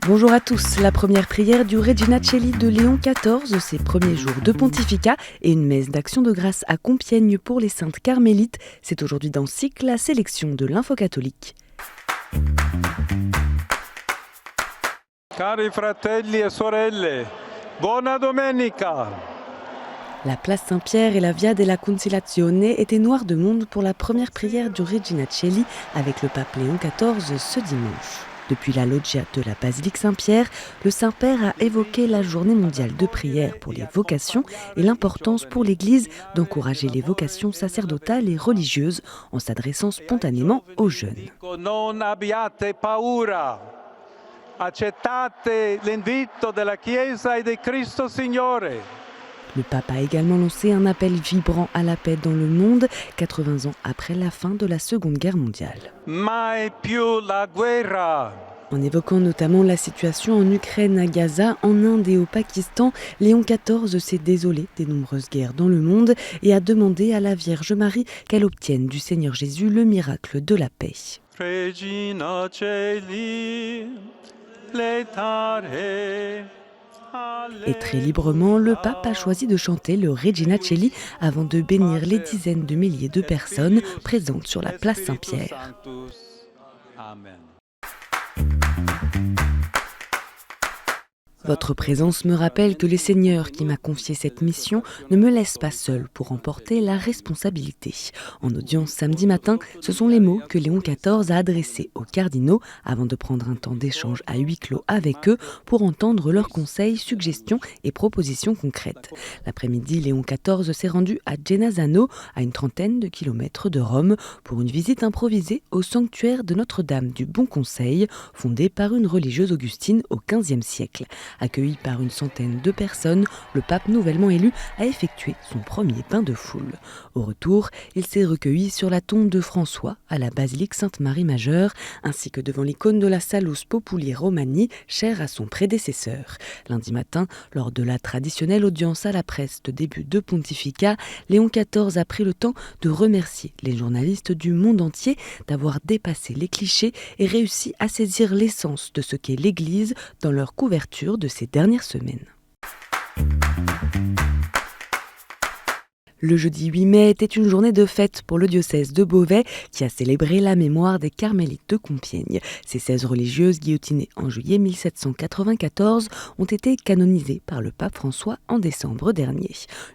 Bonjour à tous. La première prière du Regina Coeli de Léon XIV, ses premiers jours de pontificat et une messe d'action de grâce à Compiègne pour les saintes carmélites. C'est aujourd'hui dans Cycle la sélection de l'Info catholique. Cari fratelli e sorelle, buona domenica! La place Saint-Pierre et la Via della Conciliazione étaient noires de monde pour la première prière du Regina Coeli avec le pape Léon XIV ce dimanche. Depuis la loggia de la basilique Saint-Pierre, le Saint-Père a évoqué la journée mondiale de prière pour les vocations et l'importance pour l'Église d'encourager les vocations sacerdotales et religieuses en s'adressant spontanément aux jeunes. Non abbiate paura. Accettate l'invito della Chiesa e di Cristo Signore. Le pape a également lancé un appel vibrant à la paix dans le monde, 80 ans après la fin de la Seconde Guerre mondiale. Mai più la guerra. En évoquant notamment la situation en Ukraine, à Gaza, en Inde et au Pakistan, Léon XIV s'est désolé des nombreuses guerres dans le monde et a demandé à la Vierge Marie qu'elle obtienne du Seigneur Jésus le miracle de la paix. Regina Coeli, letare. Et très librement, le pape a choisi de chanter le Regina Coeli avant de bénir les dizaines de milliers de personnes présentes sur la place Saint-Pierre. Amen. Votre présence me rappelle que le Seigneur qui m'a confié cette mission ne me laisse pas seul pour emporter la responsabilité. En audience samedi matin, ce sont les mots que Léon XIV a adressés aux cardinaux avant de prendre un temps d'échange à huis clos avec eux pour entendre leurs conseils, suggestions et propositions concrètes. L'après-midi, Léon XIV s'est rendu à Genazzano, à une trentaine de kilomètres de Rome, pour une visite improvisée au sanctuaire de Notre-Dame du Bon Conseil, fondé par une religieuse augustine au XVe siècle. Accueilli par une centaine de personnes, le pape nouvellement élu a effectué son premier bain de foule. Au retour, il s'est recueilli sur la tombe de François à la basilique Sainte-Marie-Majeure, ainsi que devant l'icône de la Salus Populi Romani, chère à son prédécesseur. Lundi matin, lors de la traditionnelle audience à la presse de début de pontificat, Léon XIV a pris le temps de remercier les journalistes du monde entier d'avoir dépassé les clichés et réussi à saisir l'essence de ce qu'est l'Église dans leur couverture de ces dernières semaines. Le jeudi 8 mai était une journée de fête pour le diocèse de Beauvais qui a célébré la mémoire des carmélites de Compiègne. Ces 16 religieuses guillotinées en juillet 1794 ont été canonisées par le pape François en décembre dernier.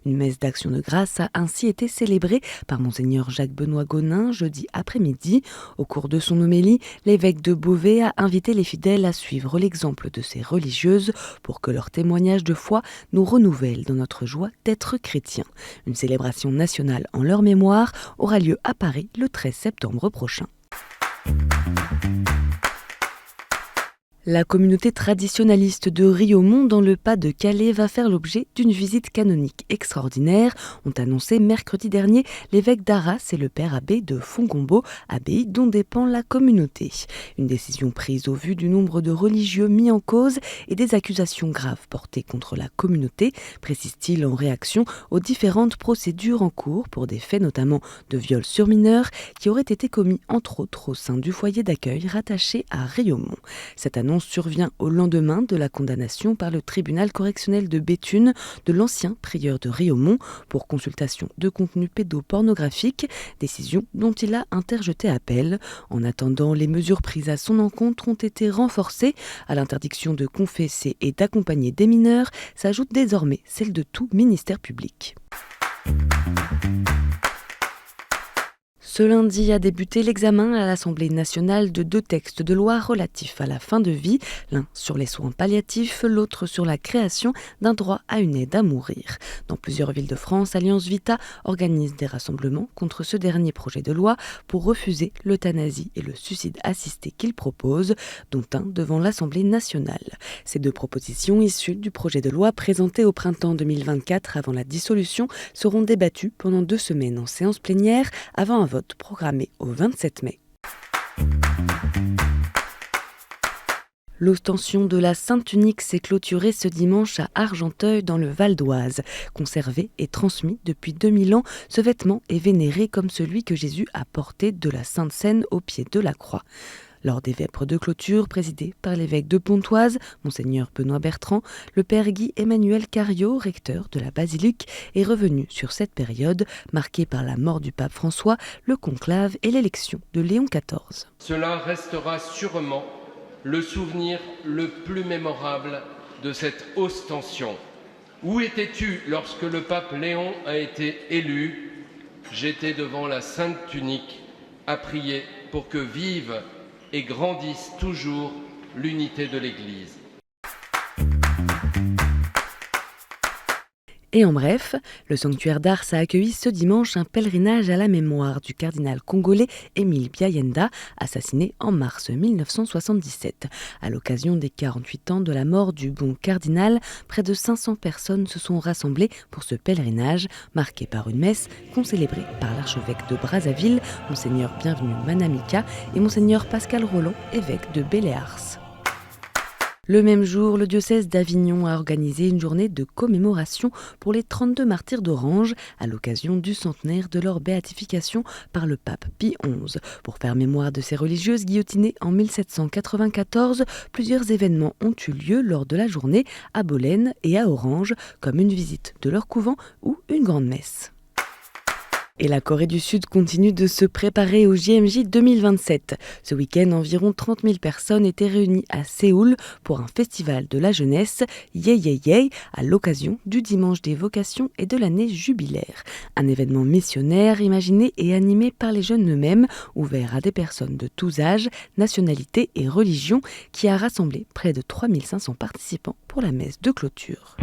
Une messe d'action de grâce a ainsi été célébrée par Monseigneur Jacques-Benoît Gonin jeudi après-midi. Au cours de son homélie, l'évêque de Beauvais a invité les fidèles à suivre l'exemple de ces religieuses pour que leur témoignage de foi nous renouvelle dans notre joie d'être chrétiens. Une célébration nationale en leur mémoire aura lieu à Paris le 13 septembre prochain. La communauté traditionnaliste de Riaumont dans le Pas-de-Calais va faire l'objet d'une visite canonique extraordinaire, ont annoncé mercredi dernier l'évêque d'Arras et le père abbé de Fongombault, abbaye dont dépend la communauté. Une décision prise au vu du nombre de religieux mis en cause et des accusations graves portées contre la communauté, précise-t-il en réaction aux différentes procédures en cours pour des faits notamment de viol sur mineurs qui auraient été commis entre autres au sein du foyer d'accueil rattaché à Riaumont. Cette annonce survient au lendemain de la condamnation par le tribunal correctionnel de Béthune de l'ancien prieur de Riaumont pour consultation de contenu pédopornographique, décision dont il a interjeté appel. En attendant, les mesures prises à son encontre ont été renforcées. À l'interdiction de confesser et d'accompagner des mineurs s'ajoute désormais celle de tout ministère public. Ce lundi a débuté l'examen à l'Assemblée nationale de 2 textes de loi relatifs à la fin de vie, l'un sur les soins palliatifs, l'autre sur la création d'un droit à une aide à mourir. Dans plusieurs villes de France, Alliance Vita organise des rassemblements contre ce dernier projet de loi pour refuser l'euthanasie et le suicide assisté qu'il propose, dont un devant l'Assemblée nationale. Ces 2 propositions issues du projet de loi présenté au printemps 2024 avant la dissolution seront débattues pendant 2 semaines en séance plénière avant un vote programmé au 27 mai. L'ostension de la Sainte Unique s'est clôturée ce dimanche à Argenteuil dans le Val d'Oise. Conservé et transmis depuis 2000 ans, ce vêtement est vénéré comme celui que Jésus a porté de la Sainte Seine au pied de la croix. Lors des vêpres de clôture présidées par l'évêque de Pontoise, Monseigneur Benoît Bertrand, le père Guy Emmanuel Cariot, recteur de la basilique, est revenu sur cette période marquée par la mort du pape François, le conclave et l'élection de Léon XIV. Cela restera sûrement le souvenir le plus mémorable de cette ostension. Où étais-tu lorsque le pape Léon a été élu ? J'étais devant la Sainte Tunique à prier pour que vive et grandisse toujours l'unité de l'Église. Et en bref, le sanctuaire d'Ars a accueilli ce dimanche un pèlerinage à la mémoire du cardinal congolais Émile Biayenda, assassiné en mars 1977. À l'occasion des 48 ans de la mort du bon cardinal, près de 500 personnes se sont rassemblées pour ce pèlerinage, marqué par une messe concélébrée par l'archevêque de Brazzaville, Monseigneur Bienvenu Manamika, et Monseigneur Pascal Roland, évêque de Belley-Ars. Le même jour, le diocèse d'Avignon a organisé une journée de commémoration pour les 32 martyrs d'Orange à l'occasion du centenaire de leur béatification par le pape Pie XI. Pour faire mémoire de ces religieuses guillotinées en 1794, plusieurs événements ont eu lieu lors de la journée à Bolène et à Orange, comme une visite de leur couvent ou une grande messe. Et la Corée du Sud continue de se préparer au JMJ 2027. Ce week-end, environ 30 000 personnes étaient réunies à Séoul pour un festival de la jeunesse, Yay Yay Yay, à l'occasion du Dimanche des vocations et de l'année jubilaire. Un événement missionnaire imaginé et animé par les jeunes eux-mêmes, ouvert à des personnes de tous âges, nationalités et religions, qui a rassemblé près de 3 500 participants pour la messe de clôture.